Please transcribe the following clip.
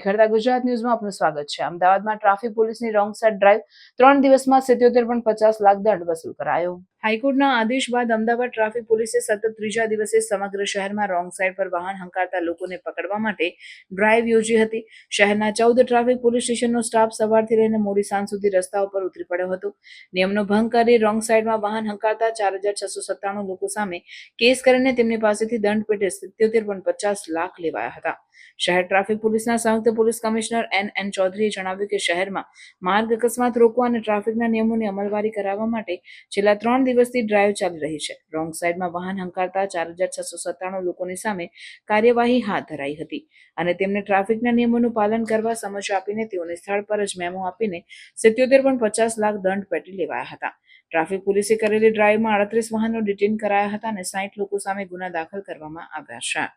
નિખરતા ગુજરાત ન્યૂઝમાં આપનું સ્વાગત છે। અમદાવાદમાં ટ્રાફિક પોલીસની રોંગ સાઇડ ડ્રાઈવ 3 દિવસમાં 77.50 લાખ દંડ વસૂલ કરાયો। હાઈકોર્ટના આદેશ બાદ અમદાવાદ ટ્રાફિક પોલીસે સતત ત્રીજા દિવસે સમગ્ર શહેરમાં રોંગ સાઇડ પર વાહન હંકારતા લોકોને પકડવા માટે ડ્રાઈવ યોજી હતી। શહેરના 14 ટ્રાફિક પોલીસ સ્ટેશનનો સ્ટાફ સવારથી લઈને મોડી સાંજ સુધી રસ્તા ઉપર ઉતરી પડ્યો હતો। નિયમનો ભંગ કરી રોંગ સાઇડમાં વાહન હંકારતા 4697 લોકો સામે કેસ કરીને તેમની પાસેથી દંડ પેટે 77.50 લાખ લેવાયા હતા। શહેર ટ્રાફિક પોલીસના સંયુક્ત પોલીસ કમિશનર એન ચૌધરીએ જણાવ્યું કે શહેરમાં માર્ગ અકસ્માત રોકવા અને ટ્રાફિકના નિયમોની અમલવારી કરાવવા માટે છેલ્લા 3 દિવસથી ડ્રાઈવ ચાલી રહી છે। રોંગ સાઇડમાં વાહન હંકારતા 4697 લોકોની સામે કાર્યવાહી હાથ ધરાઈ હતી અને તેમને ટ્રાફિકના નિયમોનું પાલન કરવા સમજ આપીને તેઓને સ્થળ પર જ મેમો આપીને 77.50 લાખ દંડ પેટી લેવાયા હતા। ટ્રાફિક પોલીસે કરેલી ડ્રાઈવમાં 38 વાહનો ડિટેઇન કરાયા હતા અને 60 લોકો સામે ગુના દાખલ કરવામાં આવ્યા છે।